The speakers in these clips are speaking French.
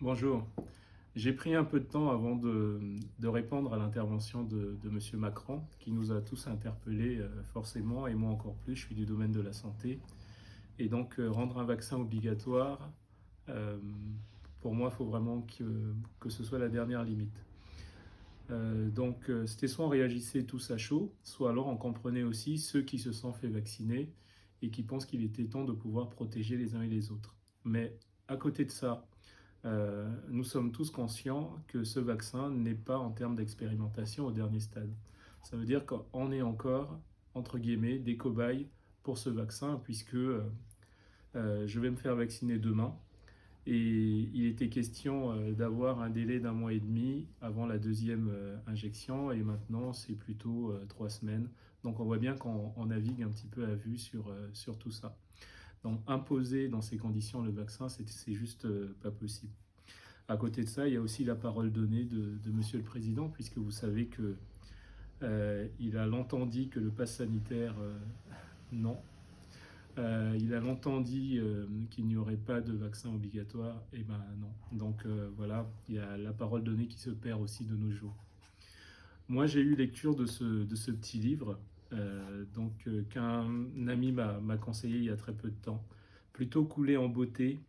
Bonjour. J'ai pris un peu de temps avant de répondre à l'intervention de M. Macron, qui nous a tous interpellés forcément, et moi encore plus, je suis du domaine de la santé. Et donc rendre un vaccin obligatoire, euh, pour moi, il faut vraiment que ce soit la dernière limite. C'était soit on réagissait tous à chaud, soit alors on comprenait aussi ceux qui se sont fait vacciner et qui pensent qu'il était temps de pouvoir protéger les uns et les autres. Mais à côté de ça, nous sommes tous conscients que ce vaccin n'est pas en termes d'expérimentation au dernier stade. Ça veut dire qu'on est encore, entre guillemets, des cobayes pour ce vaccin, puisque je vais me faire vacciner demain. Et il était question d'avoir un délai d'un mois et demi avant la deuxième injection, et maintenant c'est plutôt 3 semaines. Donc on voit bien qu'on navigue un petit peu à vue sur tout ça. Donc imposer dans ces conditions le vaccin, c'est juste pas possible. À côté de ça, il y a aussi la parole donnée de Monsieur le Président, puisque vous savez que il a longtemps dit que le pass sanitaire, non. Il a longtemps dit qu'il n'y aurait pas de vaccin obligatoire, et ben non. Donc voilà, il y a la parole donnée qui se perd aussi de nos jours. Moi, j'ai eu lecture de ce petit livre, qu'un ami m'a conseillé il y a très peu de temps. Plutôt couler en beauté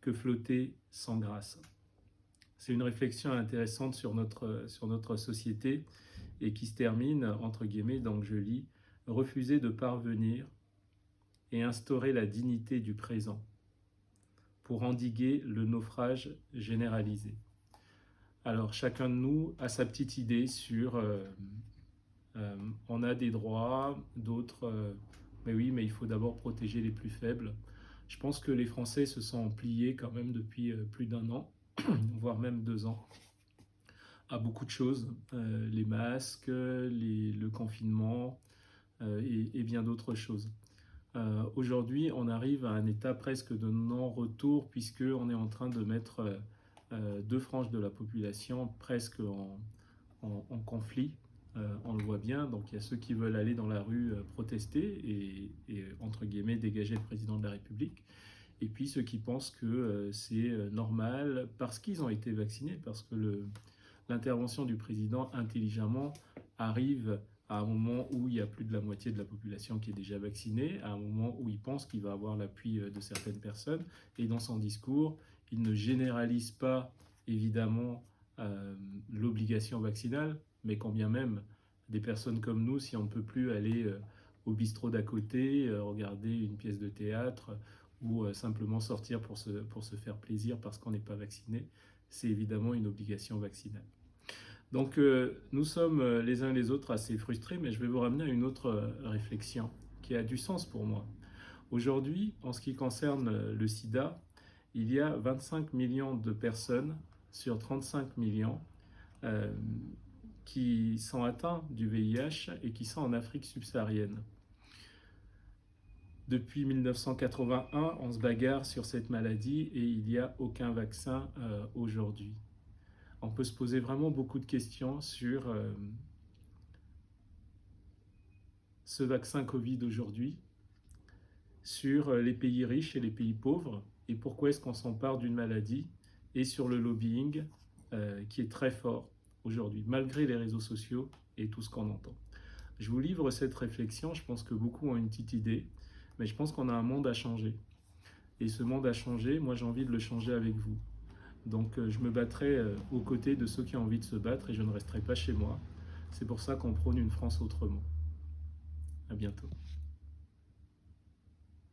que flotter sans grâce. C'est une réflexion intéressante sur notre société et qui se termine, entre guillemets, donc je lis, refuser de parvenir et instaurer la dignité du présent pour endiguer le naufrage généralisé. Alors chacun de nous a sa petite idée sur on a des droits, d'autres, mais oui, mais il faut d'abord protéger les plus faibles. Je pense que les Français se sont pliés quand même depuis plus d'un an, voire même 2 ans, à beaucoup de choses, les masques, le confinement et bien d'autres choses. Aujourd'hui, on arrive à un état presque de non-retour puisqu'on est en train de mettre deux franges de la population presque en conflit. On le voit bien, donc il y a ceux qui veulent aller dans la rue protester et entre guillemets dégager le président de la République. Et puis ceux qui pensent que c'est normal parce qu'ils ont été vaccinés, parce que l'intervention du président intelligemment arrive à un moment où il y a plus de la moitié de la population qui est déjà vaccinée, à un moment où il pense qu'il va avoir l'appui de certaines personnes. Et dans son discours, il ne généralise pas évidemment l'obligation vaccinale, mais quand bien même des personnes comme nous, si on ne peut plus aller au bistrot d'à côté, regarder une pièce de théâtre ou simplement sortir pour se faire plaisir parce qu'on n'est pas vacciné, c'est évidemment une obligation vaccinale. Donc nous sommes les uns et les autres assez frustrés, mais je vais vous ramener à une autre réflexion qui a du sens pour moi. Aujourd'hui, en ce qui concerne le sida, il y a 25 millions de personnes sur 35 millions euh, qui sont atteints du VIH et qui sont en Afrique subsaharienne. Depuis 1981, on se bagarre sur cette maladie et il n'y a aucun vaccin aujourd'hui. On peut se poser vraiment beaucoup de questions sur ce vaccin Covid aujourd'hui, sur les pays riches et les pays pauvres, et pourquoi est-ce qu'on s'empare d'une maladie, et sur le lobbying qui est très fort aujourd'hui, malgré les réseaux sociaux et tout ce qu'on entend. Je vous livre cette réflexion, je pense que beaucoup ont une petite idée, mais je pense qu'on a un monde à changer. Et ce monde à changer, moi j'ai envie de le changer avec vous. Donc je me battrai aux côtés de ceux qui ont envie de se battre et je ne resterai pas chez moi. C'est pour ça qu'on prône une France autrement. À bientôt.